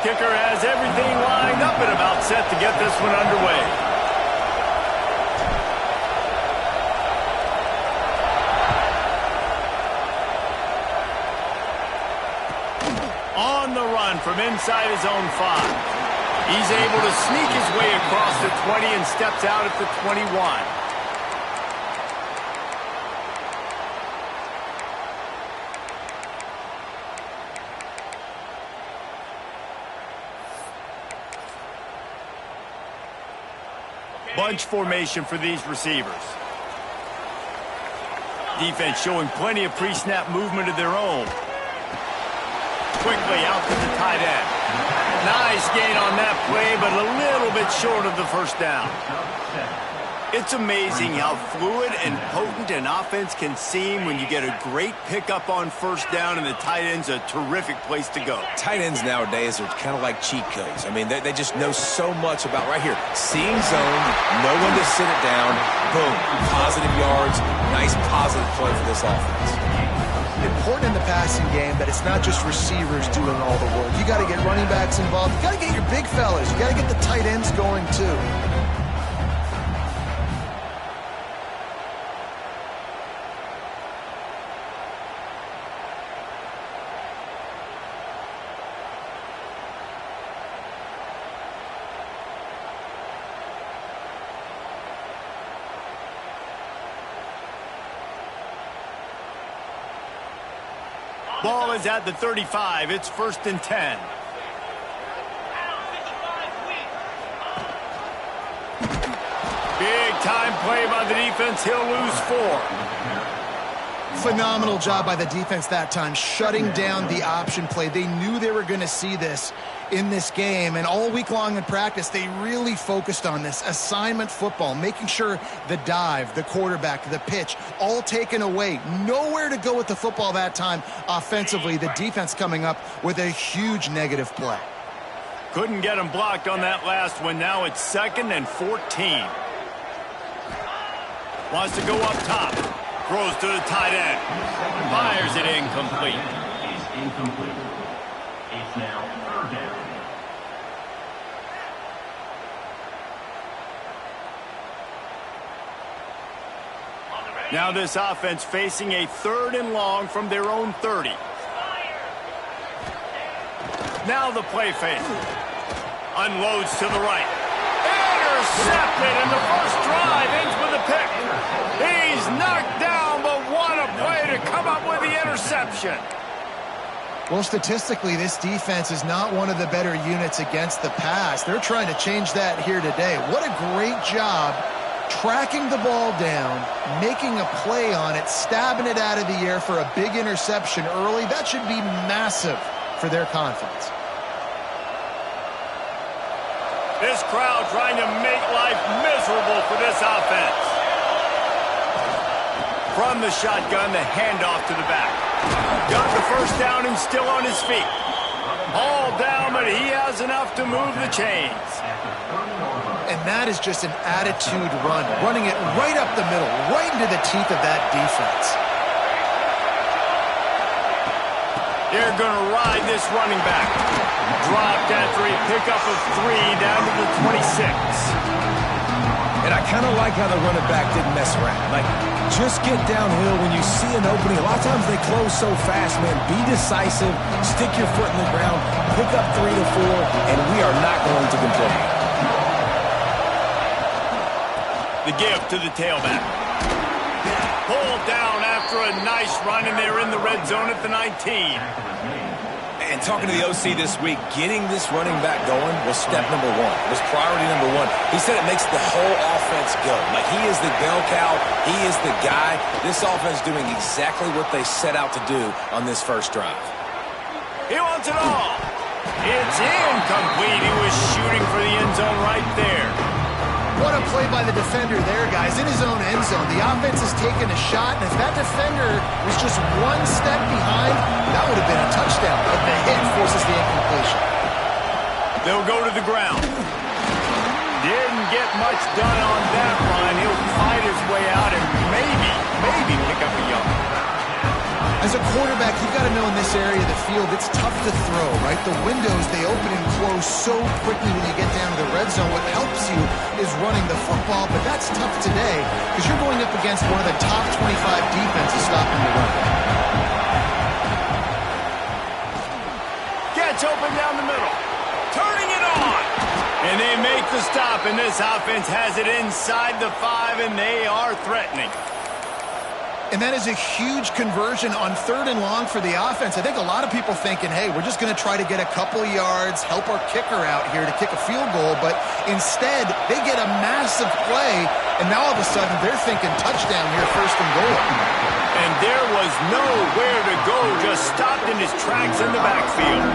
Kicker has everything lined up and about set to get this one underway. On the run from inside his own 5. He's able to sneak his way across the 20 and steps out at the 21. Bunch formation for these receivers. Defense showing plenty of pre-snap movement of their own. Quickly out to the tight end. Nice gain on that play, but a little bit short of the first down. It's amazing how fluid and potent an offense can seem when you get a great pickup on first down, and the tight end's a terrific place to go. Tight ends nowadays are kind of like cheat codes. I mean, they just know so much about right here. Seeing zone, know when to sit it down, boom, positive yards, nice positive play for this offense. Important in the passing game that it's not just receivers doing all the work. You got to get running backs involved. You got to get your big fellas. You got to get the tight ends going too. Ball is at the 35. It's 1st and 10. Big time play by the defense. He'll lose 4. Phenomenal job by the defense that time, shutting down the option play. They knew they were going to see this in this game, and all week long in practice, they really focused on this assignment football, making sure the dive, the quarterback, the pitch, all taken away. Nowhere to go with the football that time offensively. The defense coming up with a huge negative play. Couldn't get him blocked on that last one. Now it's 2nd and 14. Wants to go up top. Throws to the tight end. Fires it incomplete. It's incomplete. It's now 3rd down. Now this offense facing a 3rd and long from their own 30. Now the play fake. Unloads to the right. Intercepted, and the first drive ends with a pick. He's knocked down, but what a play to come up with the interception. Well, statistically, this defense is not one of the better units against the pass. They're trying to change that here today. What a great job tracking the ball down, making a play on it, stabbing it out of the air for a big interception early. That should be massive for their confidence. This crowd trying to make life miserable for this offense. From the shotgun, the handoff to the back. Got the first down and still on his feet. All down, but he has enough to move the chains. And that is just an attitude run, running it right up the middle, right into the teeth of that defense. They're going to ride this running back. Dropped after a pickup of 3 down to the 26. And I kind of like how the running back didn't mess around. Like, just get downhill when you see an opening. A lot of times they close so fast, man. Be decisive, stick your foot in the ground, pick up 3 to 4, and we are not going to complain. The give to the tailback. Pulled down after a nice run, and they're in the red zone at the 19. And talking to the OC this week, getting this running back going was step number 1. Was priority number 1. He said it makes the whole offense go. Like, he is the bell cow. He is the guy. This offense doing exactly what they set out to do on this first drive. He wants it all. It's incomplete. He was shooting for the end zone right there. What a play by the defender there, guys, in his own end zone. The offense has taken a shot, and if that defender was just 1 step behind, that would have been a touchdown. But the hit forces the incompletion. They'll go to the ground. Didn't get much done on that run. He'll fight his way out and maybe pick up a yard. As a quarterback, you've got to know in this area of the field, it's tough to throw, right? The windows, they open and close so quickly when you get down to the red zone. What helps you is running the football, but that's tough today because you're going up against one of the top 25 defenses stopping the run. Gets open down the middle. Turning it on. And they make the stop, and this offense has it inside the 5, and they are threatening. And that is a huge conversion on 3rd and long for the offense. I think a lot of people thinking, hey, we're just going to try to get a couple of yards, help our kicker out here to kick a field goal. But instead, they get a massive play, and now all of a sudden they're thinking touchdown here, 1st and goal. And there was nowhere to go, just stopped in his tracks in the backfield.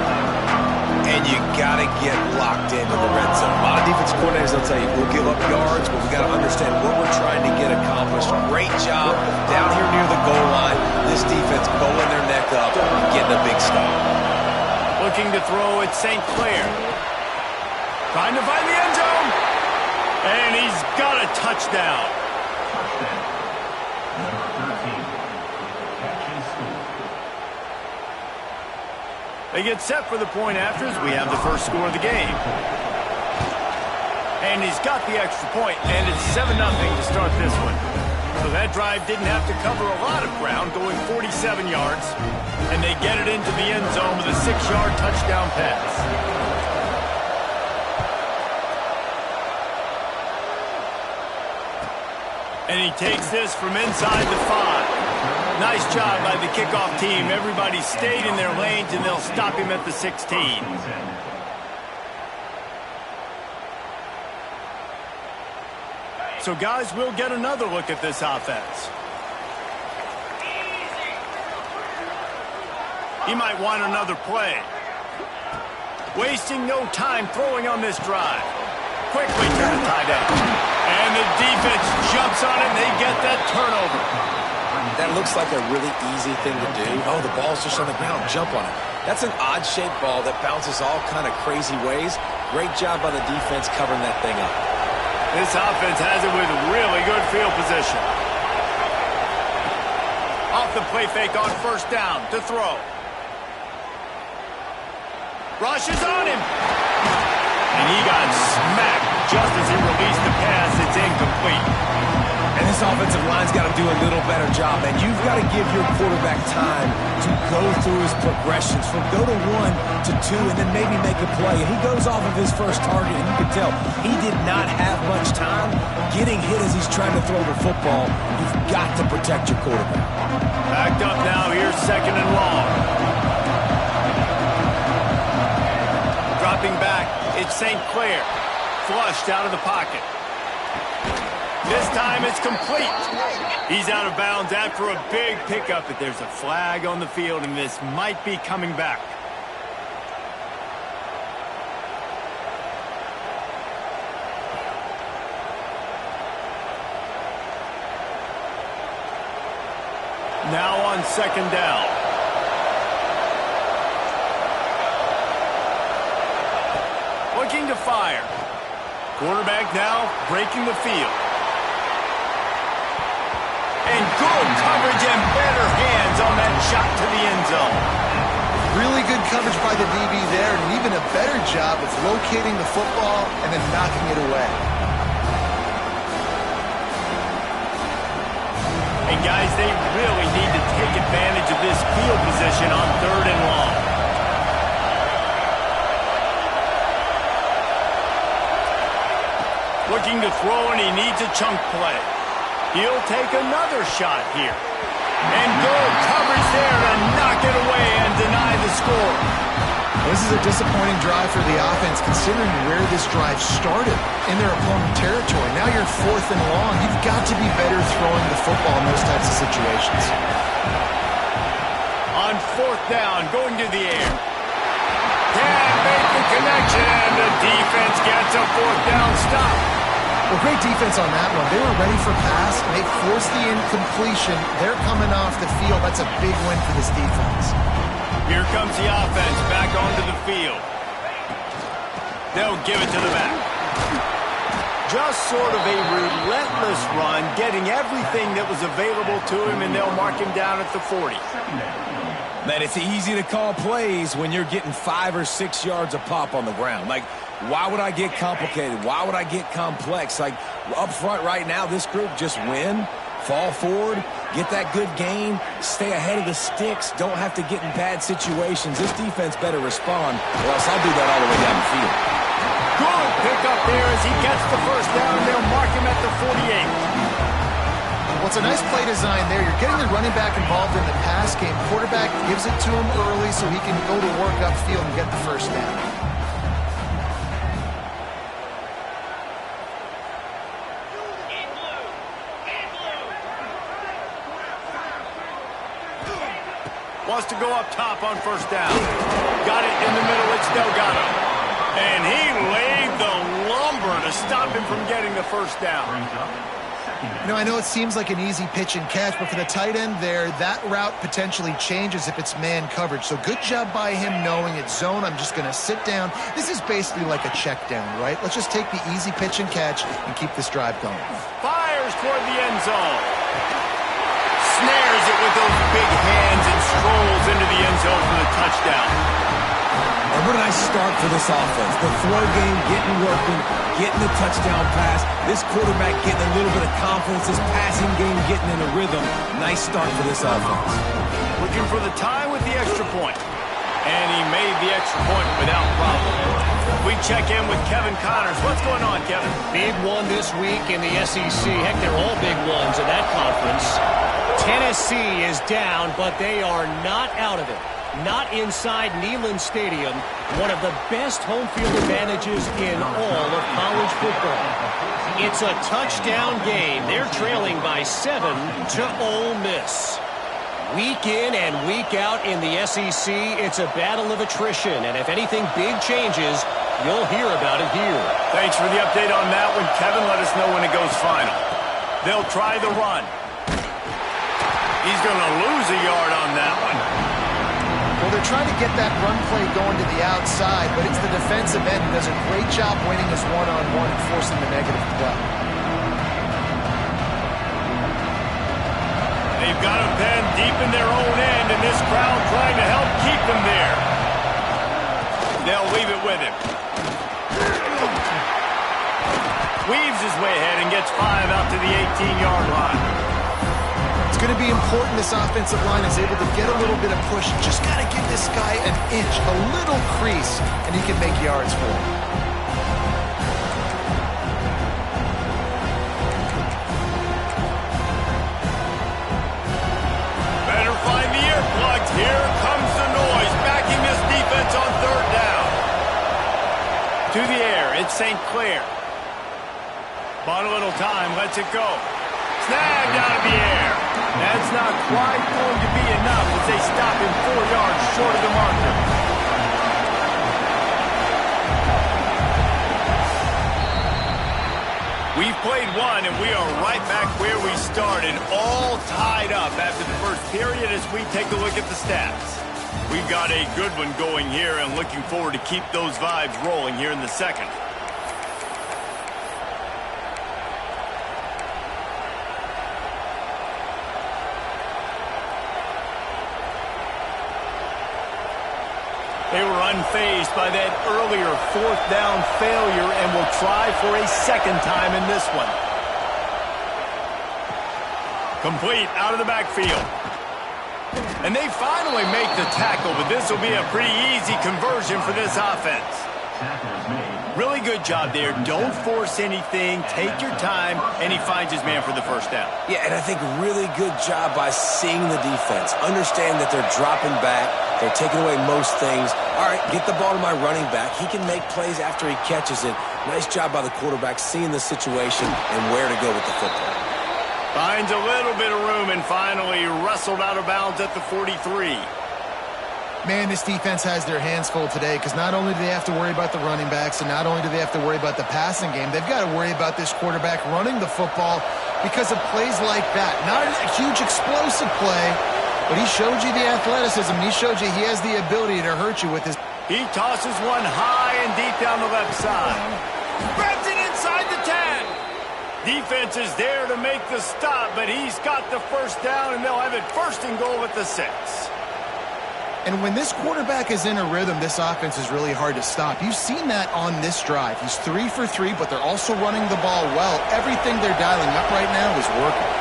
And you got to get locked into the red zone. A lot of defensive coordinators will tell you, we'll give up yards, but we got to understand what we're trying to get accomplished. Great job down here near the goal line. This defense bowling their neck up and getting a big stop. Looking to throw at St. Clair. Trying to find the end zone. And he's got a touchdown. Touchdown. Number 13. Catch and score. They get set for the point after as we have the first score of the game. And he's got the extra point, and it's 7-0 to start this one. So that drive didn't have to cover a lot of ground, going 47 yards. And they get it into the end zone with a 6-yard touchdown pass. And he takes this from inside the 5. Nice job by the kickoff team. Everybody stayed in their lanes, and they'll stop him at the 16. So, guys, we'll get another look at this offense. He might want another play. Wasting no time throwing on this drive. Quickly to the tight end. And the defense jumps on it, and they get that turnover. That looks like a really easy thing to do. Oh, the ball's just on the ground. Jump on it. That's an odd-shaped ball that bounces all kind of crazy ways. Great job by the defense covering that thing up. This offense has it with really good field position. Off the play fake on 1st down to throw. Rushes on him. And he got smacked just as he released the pass. It's incomplete. And this offensive line's got to do a little better job, man. You've got to give your quarterback time to go through his progressions from go to 1 to 2 and then maybe make a play. And he goes off of his first target, and you can tell he did not have much time getting hit as he's trying to throw the football. You've got to protect your quarterback. Backed up now. Here's 2nd and long. Dropping back, it's St. Clair. Flushed out of the pocket. This time it's complete. He's out of bounds after a big pickup, but there's a flag on the field, and this might be coming back. Now on 2nd down. Looking to fire. Quarterback now breaking the field. And good coverage and better hands on that shot to the end zone. Really good coverage by the DB there, and even a better job of locating the football and then knocking it away. And guys, they really need to take advantage of this field position on 3rd and long. Looking to throw, and he needs a chunk play. He'll take another shot here. And good coverage there to knock it away and deny the score. This is a disappointing drive for the offense considering where this drive started in their opponent territory. Now you're 4th and long. You've got to be better throwing the football in those types of situations. On 4th down, going to the air. Can't make the connection, and the defense gets a 4th down stop. Well, great defense on that one. They were ready for pass, and they forced the incompletion. They're coming off the field. That's a big win for this defense. Here comes the offense back onto the field. They'll give it to the back. Just sort of a relentless run, getting everything that was available to him, and they'll mark him down at the 40. Man, it's easy to call plays when you're getting 5 or 6 yards a pop on the ground. Like, why would I get complicated? Why would I get complex? Like, up front right now, this group just win, fall forward, get that good gain, stay ahead of the sticks, don't have to get in bad situations. This defense better respond, or else I'll do that all the way down the field. Good pick up there as he gets the first down. They'll mark him at the 48. Well, it's a nice play design there. You're getting the running back involved in the pass game. Quarterback gives it to him early so he can go to work upfield and get the first down. Wants to go up top on first down. Got it in the middle. It's Delgado. And he laid the lumber to stop him from getting the first down. You know, I know it seems like an easy pitch and catch, but for the tight end there, that route potentially changes if it's man coverage. So good job by him knowing it's zone. I'm just going to sit down. This is basically like a check down, right? Let's just take the easy pitch and catch and keep this drive going. Fires toward the end zone. Snares it with those big hands and strolls into the end zone for the touchdown. And what a nice start for this offense. The throw game getting working, getting the touchdown pass. This quarterback getting a little bit of confidence. This passing game getting in a rhythm. Nice start for this offense. Looking for the tie with the extra point. And he made the extra point without problem. We check in with Kevin Connors. What's going on, Kevin? Big one this week in the SEC. Heck, they're all big ones in that conference. Tennessee is down, but they are not out of it. Not inside Neyland Stadium, one of the best home field advantages in all of college football. It's a touchdown game. They're trailing by 7 to Ole Miss. Week in and week out in the SEC, it's a battle of attrition, and if anything big changes, you'll hear about it here. Thanks for the update on that one, Kevin. Let us know when it goes final. They'll try the run. He's going to lose a yard on that one. Well, they're trying to get that run play going to the outside, but it's the defensive end who does a great job winning his one-on-one and forcing the negative play. They've got him pinned deep in their own end, and this crowd trying to help keep them there. They'll leave it with him. Weaves his way ahead and gets 5 out to the 18-yard line. It's going to be important this offensive line is able to get a little bit of push. Just got to give this guy an inch, a little crease, and he can make yards for him. Better find the earplugs. Here comes the noise, backing this defense on third down. To the air, it's St. Clair. Bought a little time, lets it go. Snagged out of the air. That's not quite going to be enough as they stop him 4 yards short of the marker. We've played one, and we are right back where we started, all tied up after the first period as we take a look at the stats. We've got a good one going here and looking forward to keep those vibes rolling here in the second. They were unfazed by that earlier fourth down failure and will try for a second time in this one. Complete out of the backfield. And they finally make the tackle, but this will be a pretty easy conversion for this offense. Really good job there. Don't force anything. Take your time, and he finds his man for the first down. Yeah, and I think really good job by seeing the defense. Understand that they're dropping back. They're taking away most things. All right, get the ball to my running back. He can make plays after he catches it. Nice job by the quarterback seeing the situation and where to go with the football. Finds a little bit of room and finally wrestled out of bounds at the 43. Man, this defense has their hands full today because not only do they have to worry about the running backs and not only do they have to worry about the passing game, they've got to worry about this quarterback running the football because of plays like that. Not a huge explosive play, but he showed you the athleticism. He showed you he has the ability to hurt you with his. He tosses one high and deep down the left side. Grabs it inside the 10. Defense is there to make the stop, but he's got the first down, and they'll have it 1st and goal at the 6. And when this quarterback is in a rhythm, this offense is really hard to stop. You've seen that on this drive. He's 3 for 3, but they're also running the ball well. Everything they're dialing up right now is working.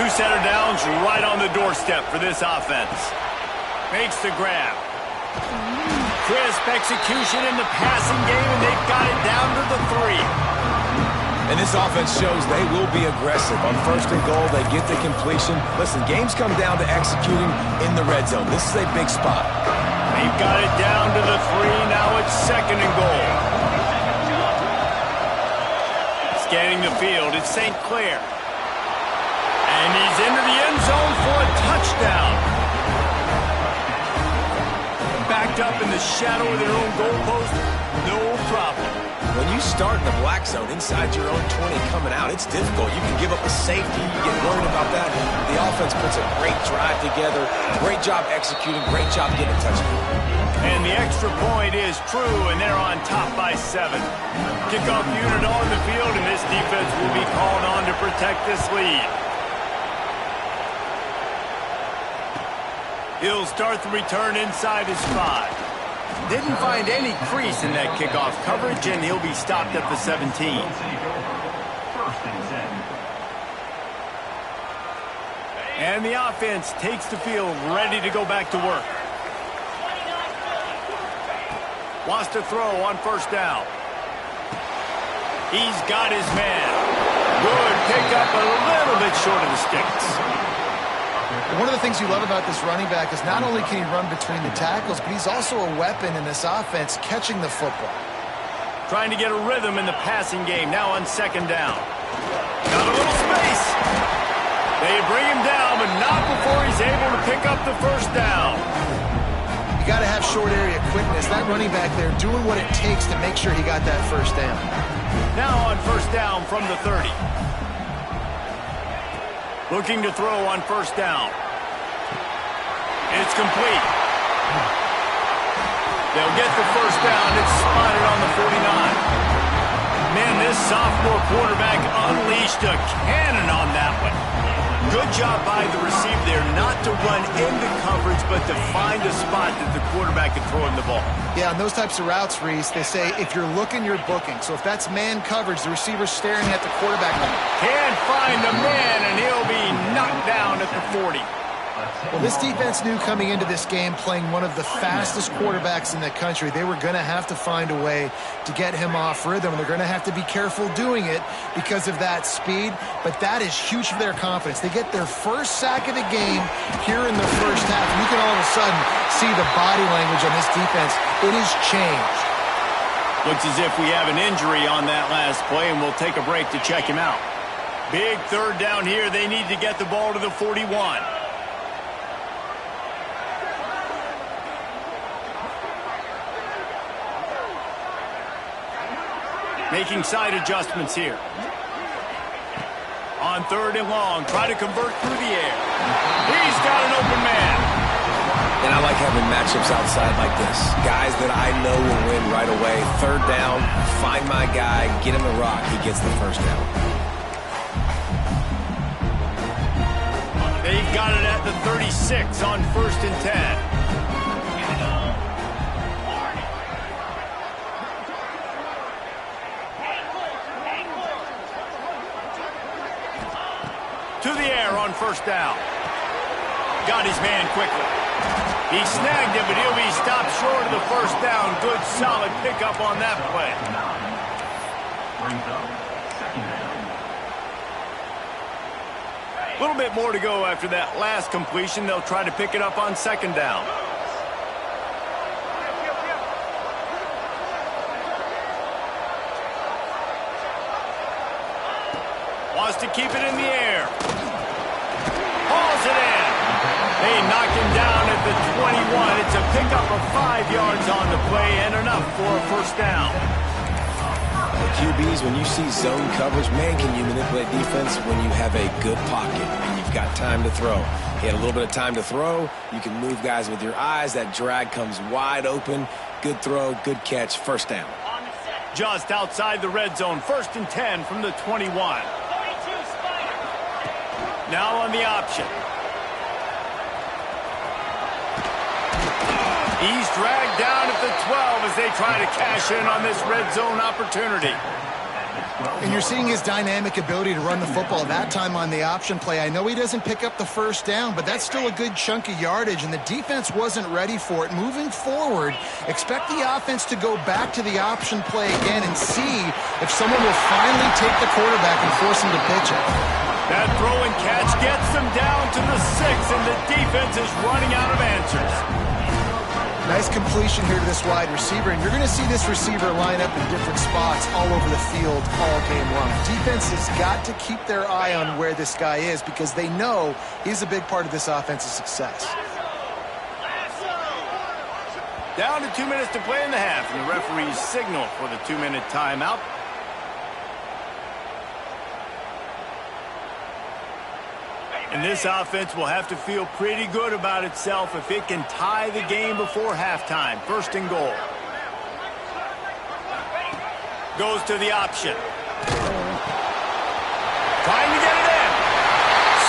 New center downs right on the doorstep for this offense. Makes the grab. Crisp execution in the passing game, and they've got it down to the 3. And this offense shows they will be aggressive. On 1st and goal, they get the completion. Listen, games come down to executing in the red zone. This is a big spot. They've got it down to the 3. Now it's 2nd and goal. Scanning the field, it's St. Clair. And he's into the end zone for a touchdown. Backed up in the shadow of their own goalpost, no problem. When you start in the black zone inside your own 20 coming out, it's difficult. You can give up a safety. You get worried about that. The offense puts a great drive together. Great job executing. Great job getting a touchdown. And the extra point is true, and they're on top by 7. Kickoff unit on the field, and this defense will be called on to protect this lead. He'll start the return inside his 5. Didn't find any crease in that kickoff coverage, and he'll be stopped at the 17. 1st and 10. And the offense takes the field, ready to go back to work. Wants to throw on 1st down. He's got his man. Good pickup, a little bit short of the sticks. One of the things you love about this running back is not only can he run between the tackles, but he's also a weapon in this offense catching the football. Trying to get a rhythm in the passing game, now on 2nd down. Got a little space. They bring him down, but not before he's able to pick up the 1st down. You got to have short area quickness. That running back there doing what it takes to make sure he got that 1st down. Now on 1st down from the 30. Looking to throw on 1st down. It's complete. They'll get the 1st down. It's spotted on the 49. Man, this sophomore quarterback unleashed a cannon on that one. Good job by the receiver there not to run into coverage, but to find a spot that the quarterback can throw him the ball. Yeah, on those types of routes, Reese, they say if you're looking, you're booking. So if that's man coverage, the receiver's staring at the quarterback. Can't find the man, and he'll be knocked down at the 40. Well, this defense knew coming into this game, playing one of the fastest quarterbacks in the country, they were going to have to find a way to get him off rhythm. They're going to have to be careful doing it because of that speed, but that is huge for their confidence. They get their 1st sack of the game here in the 1st half, and you can all of a sudden see the body language on this defense. It has changed. Looks as if we have an injury on that last play, and we'll take a break to check him out. Big 3rd down here. They need to get the ball to the 41. Making side adjustments here. On 3rd and long, try to convert through the air. He's got an open man. And I like having matchups outside like this. Guys that I know will win right away. 3rd down, find my guy, get him the rock. He gets the 1st down. They've got it at the 36 on 1st and 10. To the air on 1st down. Got his man quickly. He snagged it, but he'll be stopped short of the 1st down. Good, solid pickup on that play. A little bit more to go after that last completion. They'll try to pick it up on 2nd down. Wants to keep it in the air. Hauls it in. They knock him down at the 21. It's a pickup of 5 yards on the play and enough for a 1st down. The QBs, when you see zone coverage, man, can you manipulate defense when you have a good pocket and you've got time to throw. He had a little bit of time to throw. You can move guys with your eyes. That drag comes wide open. Good throw, good catch, 1st down. Just outside the red zone, 1st and 10 from the 21. Now on the option. He's dragged down at the 12 as they try to cash in on this red zone opportunity. And you're seeing his dynamic ability to run the football that time on the option play. I know he doesn't pick up the 1st down, but that's still a good chunk of yardage, and the defense wasn't ready for it. Moving forward, expect the offense to go back to the option play again and see if someone will finally take the quarterback and force him to pitch it. That throw and catch gets them down to the 6, and the defense is running out of answers. Nice completion here to this wide receiver, and you're going to see this receiver line up in different spots all over the field all game long. Defense has got to keep their eye on where this guy is because they know he's a big part of this offense's success. Down to 2 minutes to play in the half, and the referees signal for the 2-minute timeout. And this offense will have to feel pretty good about itself if it can tie the game before halftime. 1st and goal. Goes to the option. Trying to get it in.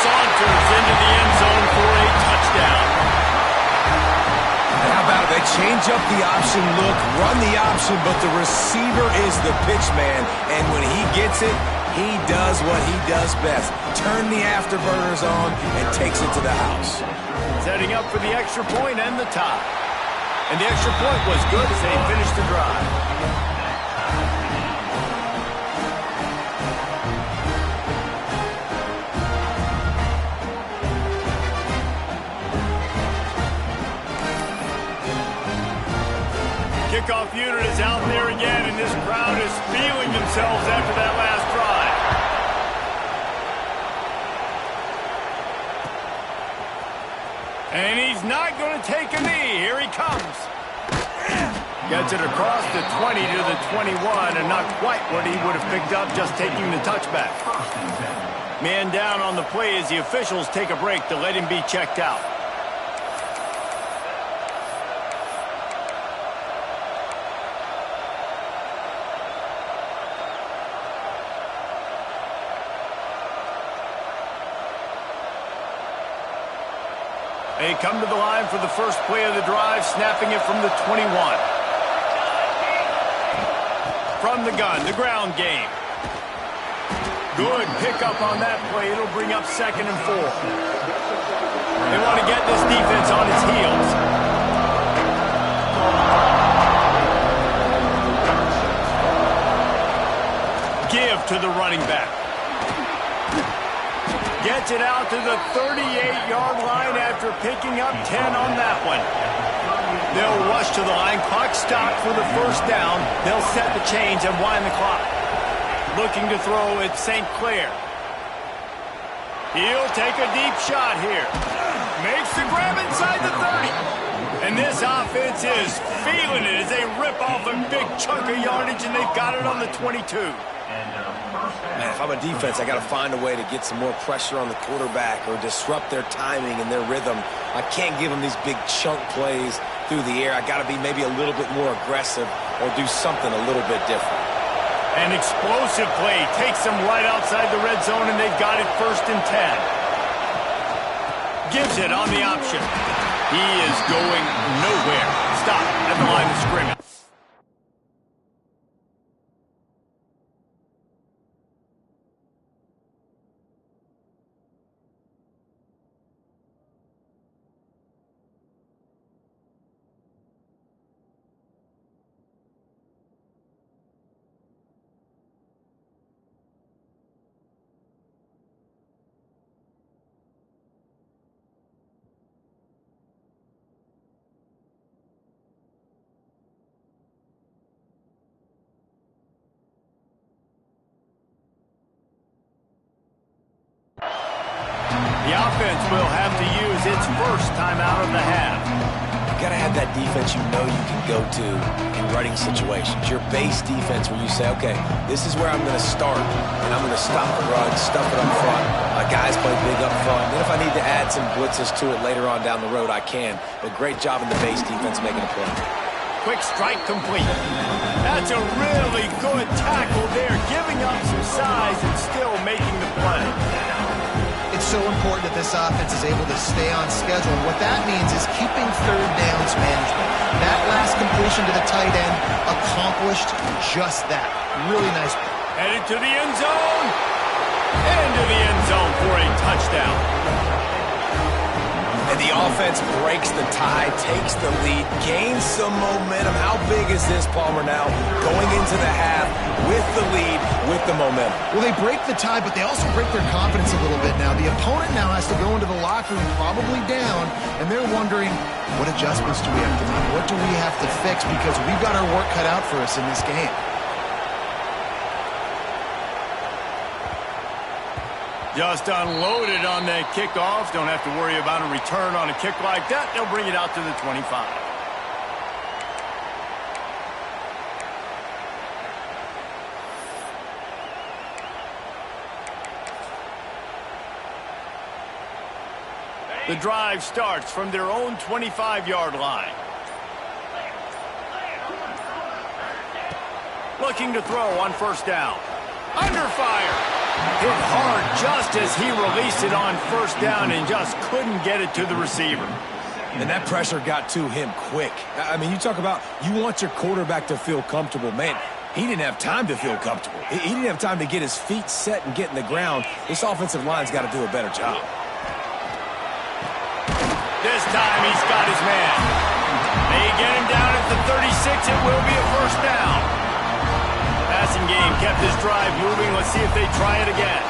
Saunters into the end zone for a touchdown. How about it? They change up the option look, run the option, but the receiver is the pitch man. And when he gets it, he does what he does best. Turn the afterburners on and takes it to the house. Setting up for the extra point and the tie. And the extra point was good as they finished the drive. Kickoff unit is out there again, and this crowd is feeling themselves after that last drive. And he's not going to take a knee. Here he comes. Gets it across the 20 to the 21, and not quite what he would have picked up just taking the touchback. Man down on the play as the officials take a break to let him be checked out. They come to the line for the first play of the drive, snapping it from the 21. From the gun, the ground game. Good pickup on that play. It'll bring up 2nd and 4. They want to get this defense on its heels. Give to the running back. Gets it out to the 38-yard line after picking up 10 on that one. They'll rush to the line. Clock stopped for the 1st down. They'll set the chains and wind the clock. Looking to throw at St. Clair. He'll take a deep shot here. Makes the grab inside the 30. And this offense is feeling it as they rip off a big chunk of yardage, and they've got it on the 22. Man, if I'm a defense, I got to find a way to get some more pressure on the quarterback or disrupt their timing and their rhythm. I can't give them these big chunk plays through the air. I got to be maybe a little bit more aggressive or do something a little bit different. An explosive play takes them right outside the red zone, and they've got it 1st and 10. Gives it on the option. He is going nowhere. Stop at the line of scrimmage. The offense will have to use its first timeout of the half. You got to have that defense you know you can go to in running situations. Your base defense where you say, okay, this is where I'm going to start, and I'm going to stop the run, stuff it up front. My guys play big up front. Then if I need to add some blitzes to it later on down the road, I can. But great job in the base defense making a play. Quick strike complete. That That's a really good tackle there, giving up some size and still making the play. It's so important that this offense is able to stay on schedule. And what that means is keeping third downs management. That last completion to the tight end accomplished just that. Really nice play. Headed to the end zone. Into the end zone for a touchdown. And the offense breaks the tie, takes the lead, gains some momentum. How big is this, Palmer, now? Going into the half with the lead, with the momentum. Well, they break the tie, but they also break their confidence a little bit now. The opponent now has to go into the locker room probably down, and they're wondering, what adjustments do we have to make? What do we have to fix? Because we've got our work cut out for us in this game. Just unloaded on that kickoff. Don't have to worry about a return on a kick like that. They'll bring it out to the 25. The drive starts from their own 25-yard line. Looking to throw on first down. Under fire. Hit hard just as he released it on first down and just couldn't get it to the receiver. And that pressure got to him quick. I mean, you talk about you want your quarterback to feel comfortable. Man, he didn't have time to feel comfortable. He didn't have time to get his feet set and get in the ground. This offensive line's got to do a better job. This time he's got his man. They get him down at the 36. It will be a first down. Passing game kept this drive moving. Let's see if they try it again.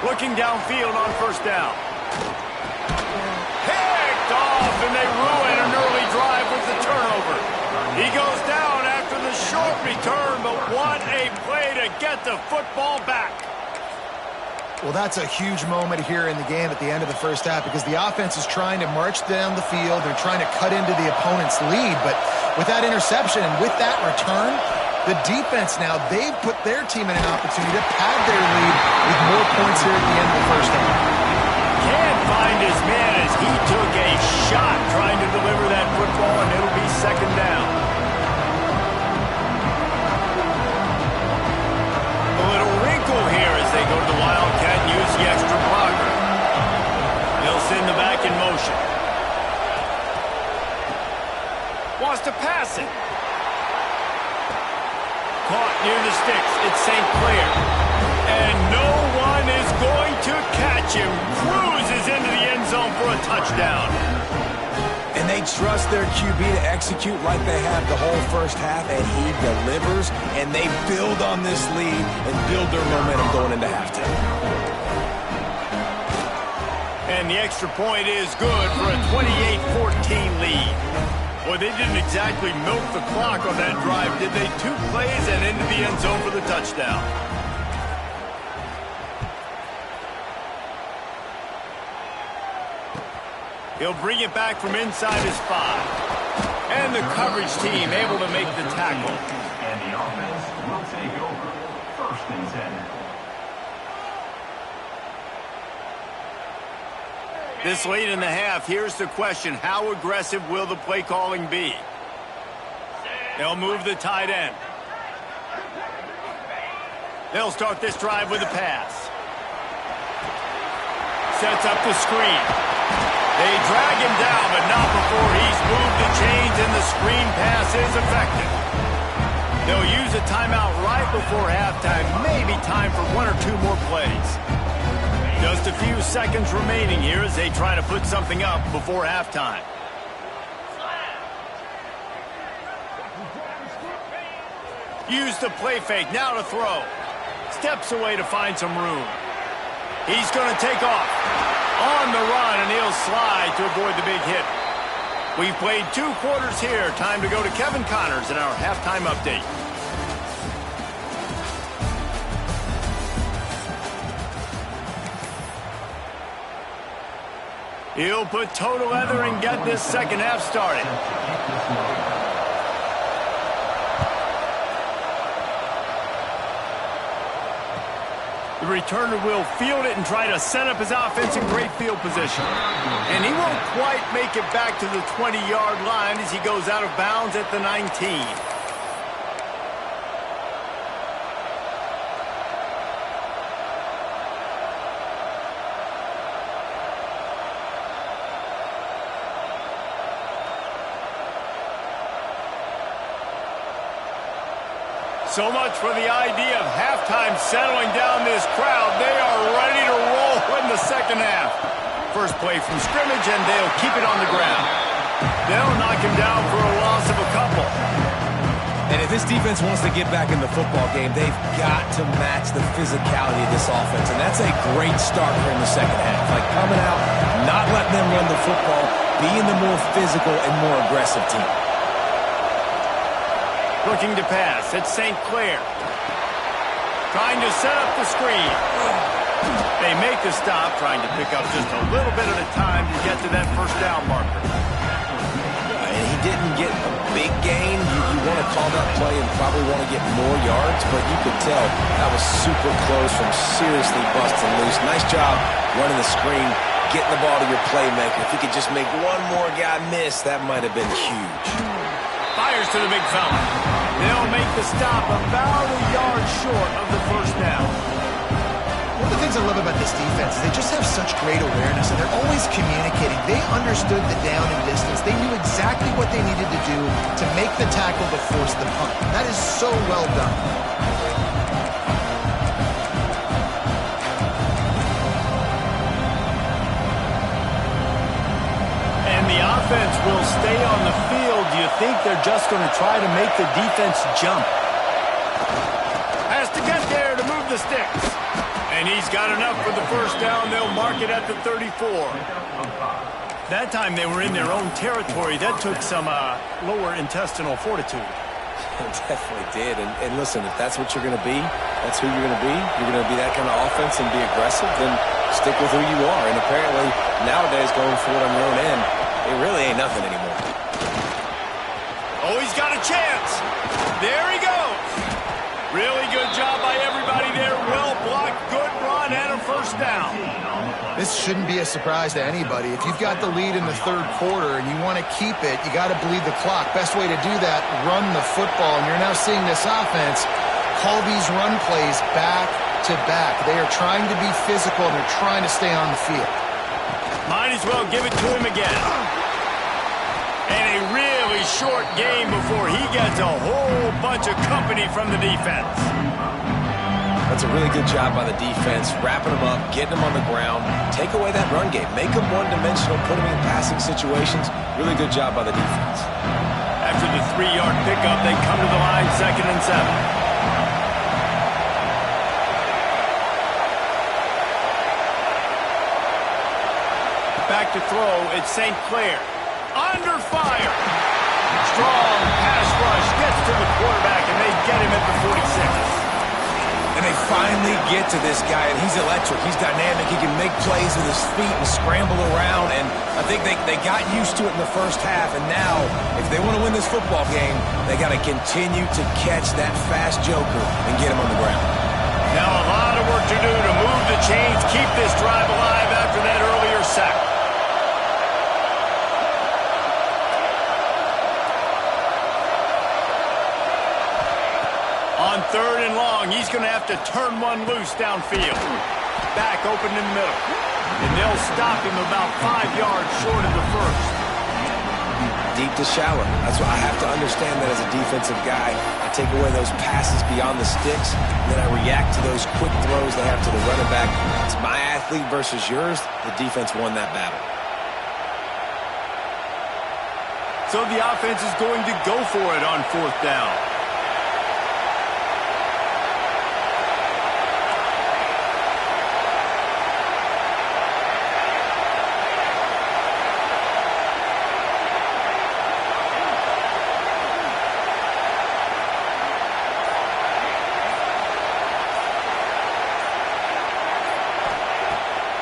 Looking downfield on first down. Picked off, and they ruin an early drive with the turnover. He goes down after the short return, but what a play to get the football back. Well, that's a huge moment here in the game at the end of the first half because the offense is trying to march down the field. They're trying to cut into the opponent's lead, but with that interception and with that return, the defense now, they've put their team in an opportunity to pad their lead with more points here at the end of the first half. Can't find his man as he took a shot trying to deliver that football, and it'll be second down. A little wrinkle here as they go to the Wildcat and use the extra blocker. They'll send the back in motion. Wants to pass it. Caught near the sticks. It's St. Clair. And no one is going to catch him. Cruises into the end zone for a touchdown. And they trust their QB to execute like they have the whole first half, and he delivers, and they build on this lead and build their momentum going into halftime. And the extra point is good for a 28-14 lead. Well, they didn't exactly milk the clock on that drive, did they? 2 plays and into the end zone for the touchdown. He'll bring it back from inside his 5. And the coverage team able to make the tackle. And the offense will take over. First and 10. This late in the half, here's the question. How aggressive will the play calling be? They'll move the tight end. They'll start this drive with a pass. Sets up the screen. They drag him down, but not before he's moved the chains, and the screen pass is effective. They'll use a timeout right before halftime. Maybe time for 1 or 2 more plays. Just a few seconds remaining here as they try to put something up before halftime. Use the play fake, now to throw. Steps away to find some room. He's going to take off. On the run, and he'll slide to avoid the big hit. We've played 2 quarters here. Time to go to Kevin Connors in our halftime update. He'll put toe to leather and get this second half started. The returner will field it and try to set up his offense in great field position. And he won't quite make it back to the 20-yard line as he goes out of bounds at the 19. So much for the idea of halftime settling down this crowd. They are ready to roll in the second half. First play from scrimmage, and they'll keep it on the ground. They'll knock him down for a loss of a couple. And if this defense wants to get back in the football game, they've got to match the physicality of this offense. And that's a great start here in the second half. Like coming out, not letting them run the football, being the more physical and more aggressive team. Looking to pass. It's St. Clair. Trying to set up the screen. They make the stop, trying to pick up just a little bit at a time to get to that first down marker. And he didn't get a big gain. You want to call that play and probably want to get more yards, but you could tell that was super close from seriously busting loose. Nice job running the screen, getting the ball to your playmaker. If he could just make one more guy miss, that might have been huge. Fires to the big fella. They'll make the stop about a yard short of the first down. One of the things I love about this defense is they just have such great awareness, and they're always communicating. They understood the down and distance. They knew exactly what they needed to do to make the tackle to force the punt. That is so well done. Offense will stay on the field. Do you think they're just going to try to make the defense jump? Has to get there to move the sticks. And he's got enough for the first down. They'll mark it at the 34. That time they were in their own territory. That took some lower intestinal fortitude. It definitely did. And listen, if that's what you're going to be, that's who you're going to be. You're going to be that kind of offense and be aggressive, then stick with who you are. And apparently nowadays going for it on your own end, it really ain't nothing anymore. Oh, he's got a chance. There he goes. Really good job by everybody there. Well blocked, good run, and a first down. This shouldn't be a surprise to anybody. If you've got the lead in the third quarter and you want to keep it, you got to bleed the clock. Best way to do that, run the football. And you're now seeing this offense call these run plays back to back. They are trying to be physical, and they're trying to stay on the field. Might as well give it to him again. And a really short game before he gets a whole bunch of company from the defense. That's a really good job by the defense, wrapping them up, getting them on the ground, take away that run game, make them one-dimensional, put them in passing situations. Really good job by the defense. After the 3-yard pickup, they come to the line, 2nd and 7. Back to throw, it's St. Clair. Under fire. Strong pass rush gets to the quarterback, and they get him at the 46. And they finally get to this guy, and he's electric. He's dynamic. He can make plays with his feet and scramble around, and I think they got used to it in the first half, and now, if they want to win this football game, they got to continue to catch that fast joker and get him on the ground. Now a lot of work to do to move the chains, keep this drive alive after that earlier sack. On 3rd and long, he's going to have to turn one loose downfield. Back open in the middle. And they'll stop him about 5 yards short of the first. Deep to shallow. That's why I have to understand that as a defensive guy. I take away those passes beyond the sticks, and then I react to those quick throws they have to the running back. It's my athlete versus yours. The defense won that battle. So the offense is going to go for it on 4th down.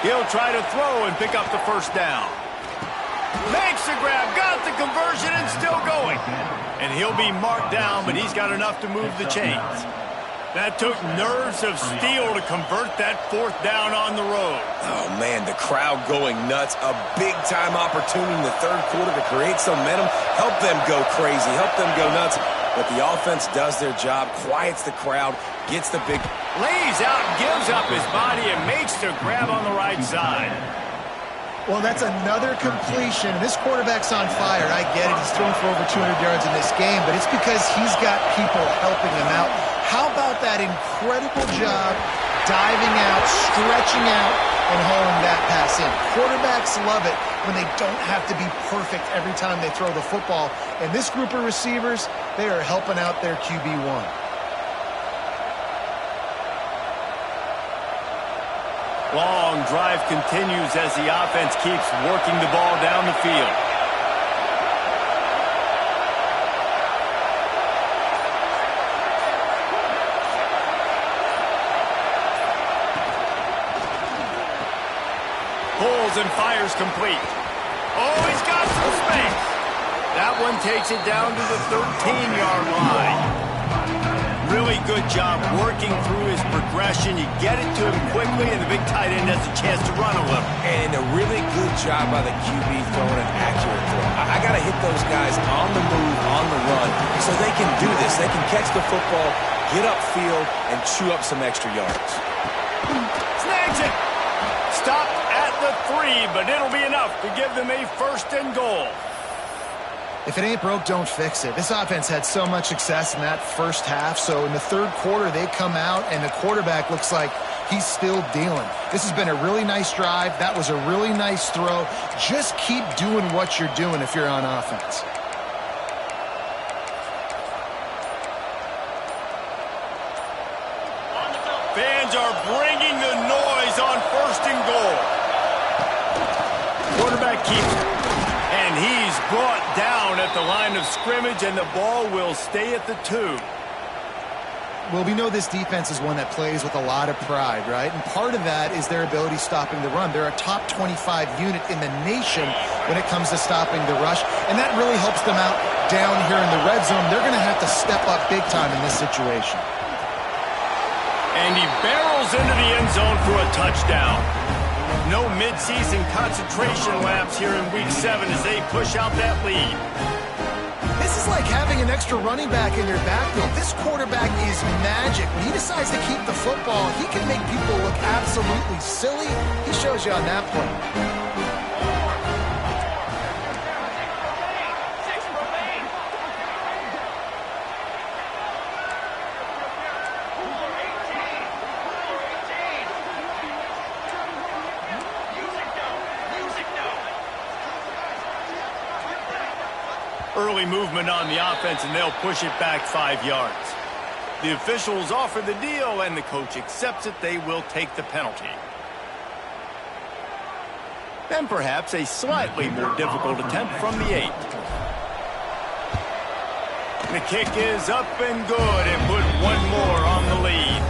He'll try to throw and pick up the first down. Makes the grab, got the conversion, and still going. And he'll be marked down, but he's got enough to move the chains. That took nerves of steel to convert that fourth down on the road. Oh, man, the crowd going nuts. A big-time opportunity in the third quarter to create some momentum, help them go crazy, help them go nuts. But the offense does their job, quiets the crowd, gets the big... Lays out, gives up his body, and makes the grab on the right side. Well, that's another completion. This quarterback's on fire. I get it. He's thrown for over 200 yards in this game, but it's because he's got people helping him out. How about that incredible job diving out, stretching out, and hauling that pass in? Quarterbacks love it when they don't have to be perfect every time they throw the football. And this group of receivers, they are helping out their QB1. Long drive continues as the offense keeps working the ball down the field. Pulls and fires complete. Oh, he's got some space. That one takes it down to the 13-yard line. Really good job working through his progression. You get it to him quickly, and the big tight end has a chance to run a little. And a really good job by the QB throwing an accurate throw. I got to hit those guys on the move, on the run, so they can do this. They can catch the football, get upfield, and chew up some extra yards. Snags it. Stopped at the 3, but it'll be enough to give them a first and goal. If it ain't broke, don't fix it. This offense had so much success in that first half, so in the third quarter, they come out, and the quarterback looks like he's still dealing. This has been a really nice drive. That was a really nice throw. Just keep doing what you're doing if you're on offense. Fans are bringing the noise on first and goal. Quarterback keeps it. And he's brought down at the line of scrimmage, and the ball will stay at the 2. Well, we know this defense is one that plays with a lot of pride, right? And part of that is their ability stopping the run. They're a top 25 unit in the nation when it comes to stopping the rush, and that really helps them out down here in the red zone. They're going to have to step up big time in this situation. And he barrels into the end zone for a touchdown. No midseason concentration laps here in Week 7 as they push out that lead. This is like having an extra running back in your backfield. This quarterback is magic. When he decides to keep the football, he can make people look absolutely silly. He shows you on that play. Early movement on the offense, and they'll push it back 5 yards. The officials offer the deal, and the coach accepts it. They will take the penalty. Then perhaps a slightly more difficult attempt from the 8. The kick is up and good, and put one more on the lead.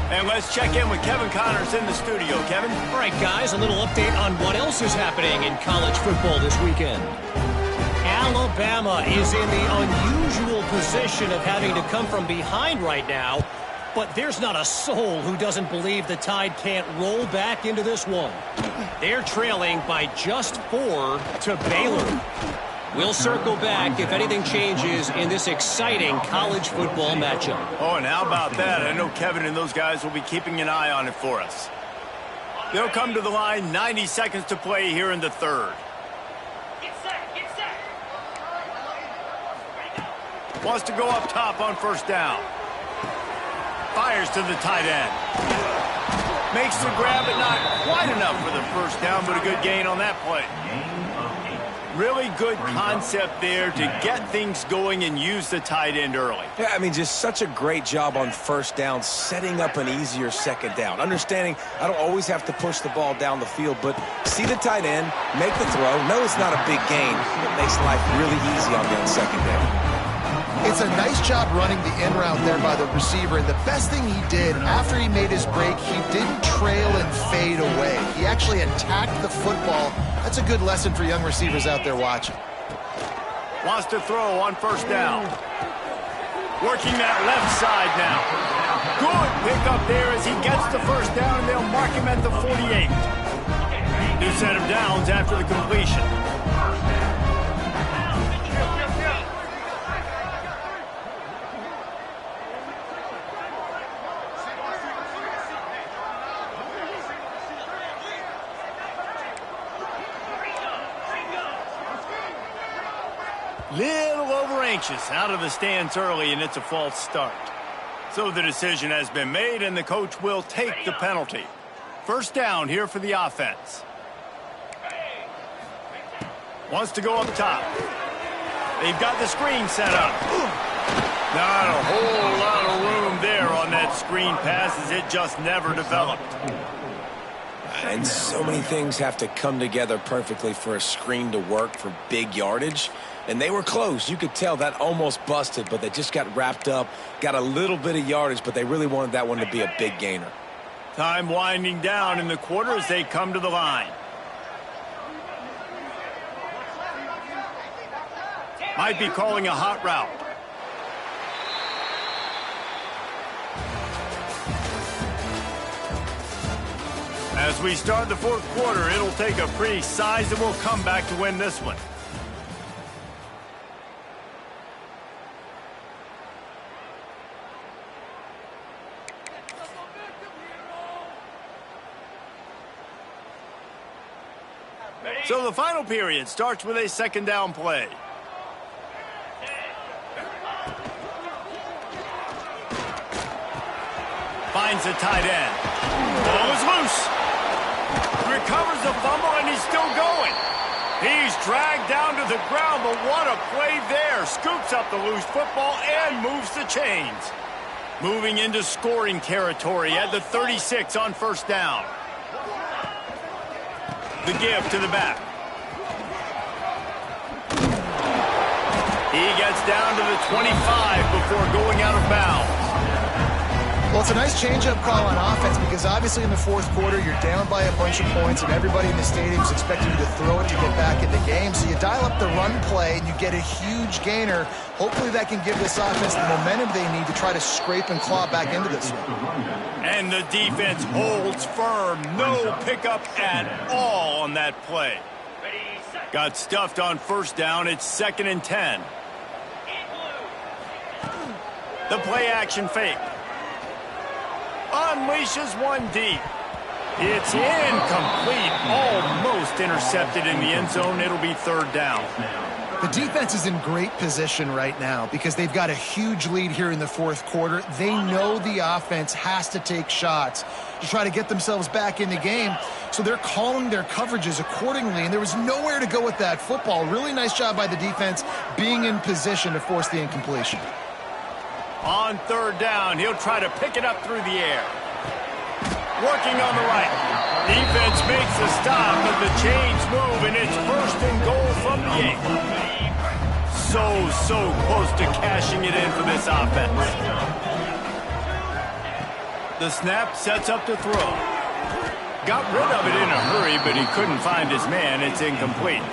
And let's check in with Kevin Connors in the studio. Kevin? All right, guys, a little update on what else is happening in college football this weekend. Alabama is in the unusual position of having to come from behind right now, but there's not a soul who doesn't believe the Tide can't roll back into this one. They're trailing by just 4 to Baylor. We'll circle back if anything changes in this exciting college football matchup. Oh, and how about that? I know Kevin and those guys will be keeping an eye on it for us. They'll come to the line, 90 seconds to play here in the third. Wants to go up top on first down. Fires to the tight end. Makes the grab, but not quite enough for the first down, but a good gain on that play. Really good concept there to get things going and use the tight end early. Yeah, I mean, just such a great job on first down, setting up an easier second down. Understanding I don't always have to push the ball down the field, but see the tight end, make the throw. No, it's not a big gain. It makes life really easy on the second down. It's a nice job running the in route there by the receiver, and the best thing he did after he made his break, he didn't trail and fade away. He actually attacked the football. That's a good lesson for young receivers out there watching. Wants to throw on first down. Working that left side now. Good pickup there as he gets the first down, and they'll mark him at the 48. New set of downs after the completion. Little over anxious out of the stands early, and it's a false start. So the decision has been made, and the coach will take the penalty. First down here for the offense. Wants to go up top. They've got the screen set up. Not a whole lot of room there on that screen pass as it just never developed. And so many things have to come together perfectly for a screen to work for big yardage. And they were close. You could tell that almost busted, but they just got wrapped up, got a little bit of yardage, but they really wanted that one to be a big gainer. Time winding down in the quarter as they come to the line. Might be calling a hot route. As we start the fourth quarter, it'll take a pretty sizable comeback to win this one. So the final period starts with a second down play. Finds a tight end. Ball is loose. Recovers the fumble, and he's still going. He's dragged down to the ground, but what a play there. Scoops up the loose football and moves the chains. Moving into scoring territory at the 36 on first down. The give to the back. He gets down to the 25 before going out of bounds. Well, it's a nice change-up call on offense because obviously in the fourth quarter you're down by a bunch of points and everybody in the stadium is expecting you to throw it to get back in the game. So you dial up the run play and you get a huge gainer. Hopefully that can give this offense the momentum they need to try to scrape and claw back into this one. And the defense holds firm. No pickup at all on that play. Got stuffed on first down. It's 2nd and 10. The play action fake. Unleashes one deep. It's incomplete. Almost intercepted in the end zone. It'll be 3rd down. The defense is in great position right now because they've got a huge lead here in the fourth quarter. They know the offense has to take shots to try to get themselves back in the game. So they're calling their coverages accordingly, and there was nowhere to go with that football. Really nice job by the defense being in position to force the incompletion. On 3rd down, he'll try to pick it up through the air. Working on the right. Defense makes the stop, but the chains move, and it's 1st and goal from the 8. So close to cashing it in for this offense. The snap sets up to throw. Got rid of it in a hurry, but he couldn't find his man. It's incomplete.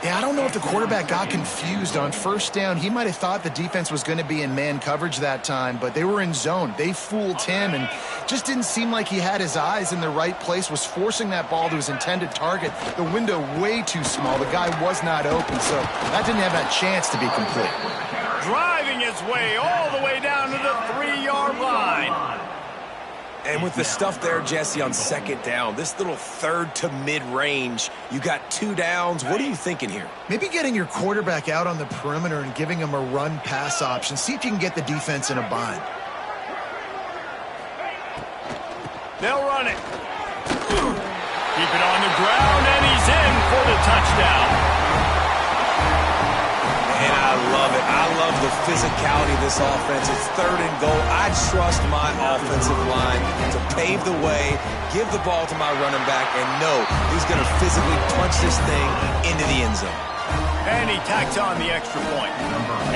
Yeah, I don't know if the quarterback got confused on first down. He might have thought the defense was going to be in man coverage that time, but they were in zone. They fooled him and just didn't seem like he had his eyes in the right place, was forcing that ball to his intended target. The window way too small. The guy was not open, so that didn't have a chance to be complete. Driving his way all the way down to the 3-yard line. And with the stuff there, Jesse, on 2nd down, this little 3rd to mid-range, you got 2 downs. What are you thinking here? Maybe getting your quarterback out on the perimeter and giving him a run-pass option. See if you can get the defense in a bind. They'll run it. Keep it on the ground, and he's in for the touchdown. And I love it. I love the physicality of this offense. It's 3rd and goal. I trust my offensive line to pave the way, give the ball to my running back, and know he's going to physically punch this thing into the end zone. And he tacks on the extra point.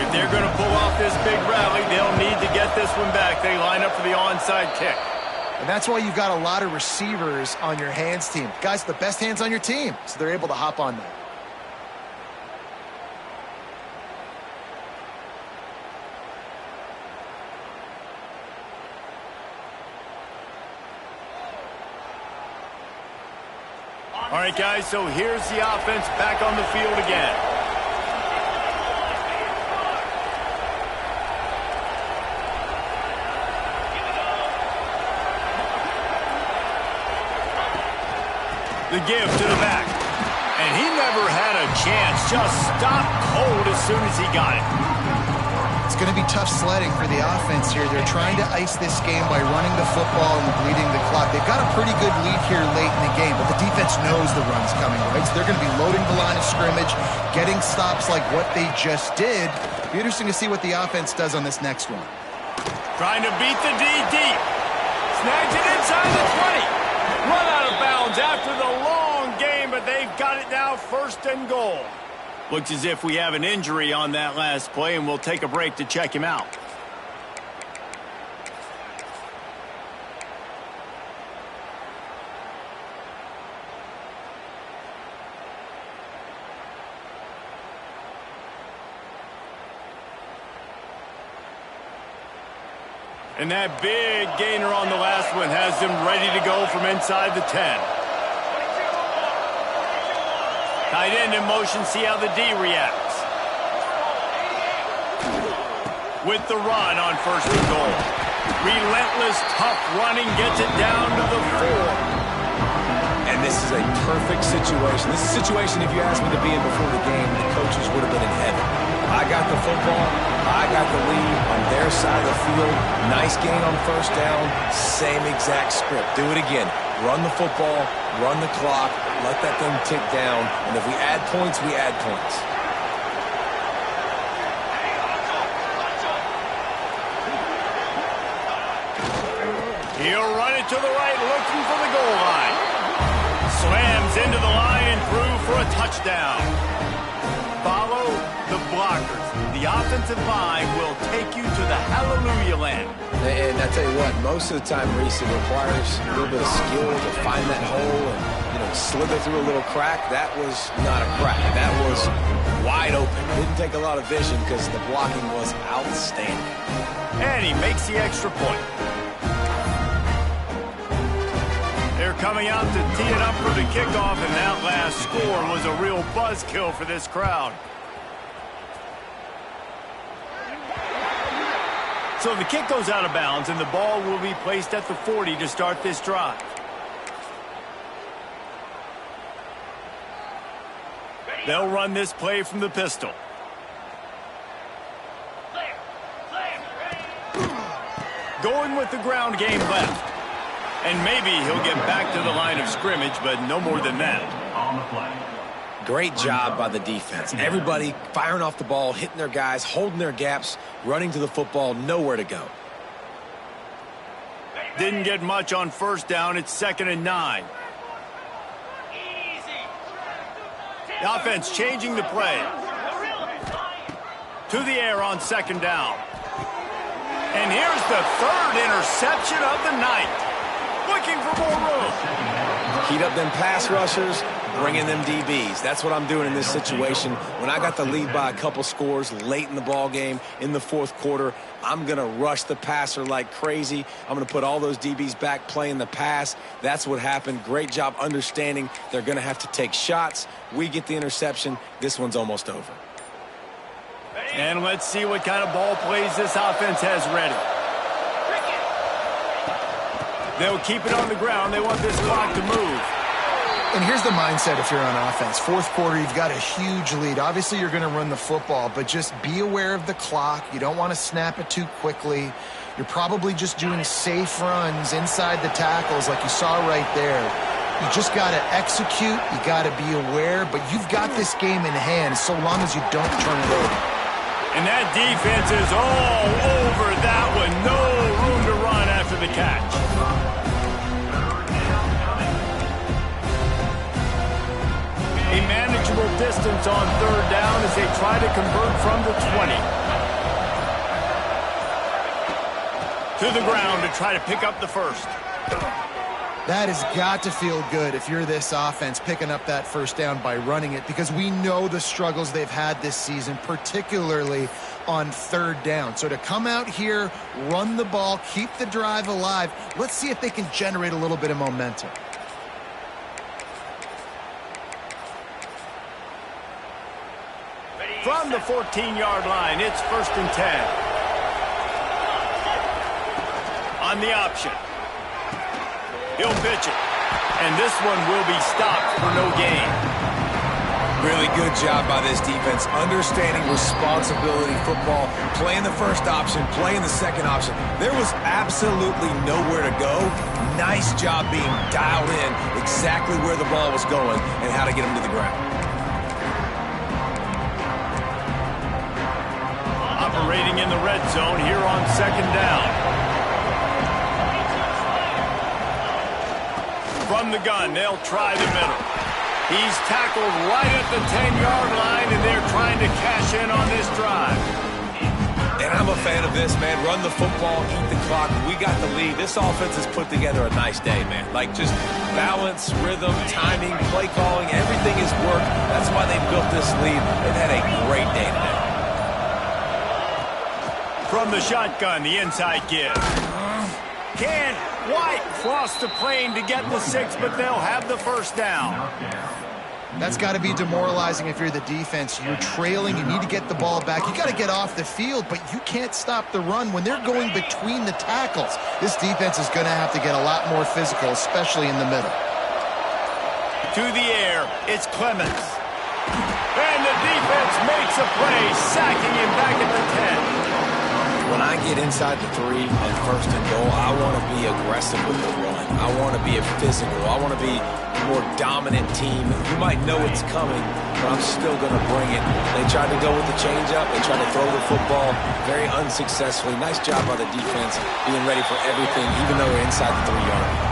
If they're going to pull off this big rally, they'll need to get this one back. They line up for the onside kick. And that's why you've got a lot of receivers on your hands team. Guys, the best hands on your team, so they're able to hop on that. All right, guys, so here's the offense back on the field again. The give to the back. And he never had a chance. Just stopped cold as soon as he got it. It's going to be tough sledding for the offense here. They're trying to ice this game by running the football and bleeding the clock. They've got a pretty good lead here late in the game, but the defense knows the run's coming, right? So they're going to be loading the line of scrimmage, getting stops like what they just did. It'll be interesting to see what the offense does on this next one. Trying to beat the D deep. Snags it inside the 20. Run out of bounds after the long game, but they've got it now, 1st and goal. Looks as if we have an injury on that last play, and we'll take a break to check him out. And that big gainer on the last one has them ready to go from inside the 10. Tight end in motion, see how the D reacts. With the run on 1st and goal. Relentless, tough running, gets it down to the 4. And this is a perfect situation. This is a situation, if you asked me to be in before the game, the coaches would have been in heaven. I got the football. I got the lead on their side of the field. Nice gain on 1st down. Same exact script. Do it again. Run the football, run the clock, let that thing tick down, and if we add points, we add points. He'll run it to the right, looking for the goal line. Slams into the line and through for a touchdown. Follow the blockers. The offensive line will take you to the hallelujah land. And I tell you what, most of the time, Reese, it requires a little bit of skill to find that hole and, slither through a little crack. That was not a crack. That was wide open. Didn't take a lot of vision because the blocking was outstanding. And he makes the extra point. They're coming out to tee it up for the kickoff, and that last score was a real buzzkill for this crowd. So the kick goes out of bounds, and the ball will be placed at the 40 to start this drive. They'll run this play from the pistol. Going with the ground game left. And maybe he'll get back to the line of scrimmage, but no more than that. On the play. Great job by the defense. Everybody firing off the ball, hitting their guys, holding their gaps, running to the football, nowhere to go. Didn't get much on 1st down. It's 2nd and 9. The offense changing the play. To the air on 2nd down. And here's the 3rd interception of the night. Looking for more room. Heat up them pass rushers, bring in them DBs. That's what I'm doing in this situation. When I got the lead by a couple scores late in the ball game, in the 4th quarter, I'm going to rush the passer like crazy. I'm going to put all those DBs back playing the pass. That's what happened. Great job understanding they're going to have to take shots. We get the interception. This one's almost over. And let's see what kind of ball plays this offense has ready. They'll keep it on the ground. They want this clock to move. And here's the mindset if you're on offense. 4th quarter, you've got a huge lead. Obviously, you're going to run the football, but just be aware of the clock. You don't want to snap it too quickly. You're probably just doing safe runs inside the tackles like you saw right there. You just got to execute. You got to be aware, but you've got this game in hand so long as you don't turn it over. And that defense is all over that one. No room to run after the catch. A manageable distance on 3rd down as they try to convert from the 20. To the ground to try to pick up the 1st. That has got to feel good if you're this offense picking up that 1st down by running it, because we know the struggles they've had this season, particularly on 3rd down. So to come out here, run the ball, keep the drive alive, let's see if they can generate a little bit of momentum. From the 14-yard line, it's 1st and 10. On the option. He'll pitch it. And this one will be stopped for no gain. Really good job by this defense, understanding responsibility football, playing the first option, playing the second option. There was absolutely nowhere to go. Nice job being dialed in exactly where the ball was going and how to get him to the ground. Operating in the red zone here on 2nd down. From the gun, they'll try the middle. He's tackled right at the 10-yard line, and they're trying to cash in on this drive. And I'm a fan of this, man. Run the football, eat the clock. We got the lead. This offense has put together a nice day, man. Like, just balance, rhythm, timing, play calling, everything has worked. That's why they built this lead. They've had a great day today. From the shotgun, the inside give. Can't quite cross the plane to get the 6, but they'll have the 1st down. That's got to be demoralizing if you're the defense. You're trailing. You need to get the ball back. You got to get off the field, but you can't stop the run when they're going between the tackles. This defense is going to have to get a lot more physical, especially in the middle. To the air, it's Clemens. And the defense makes a play, sacking him back at the 10. When I get inside the 3 on 1st and goal, I want to be aggressive with the run. I want to be a physical. I want to be a more dominant team. You might know it's coming, but I'm still going to bring it. They tried to go with the changeup. They tried to throw the football very unsuccessfully. Nice job by the defense being ready for everything, even though they're inside the 3-yard line.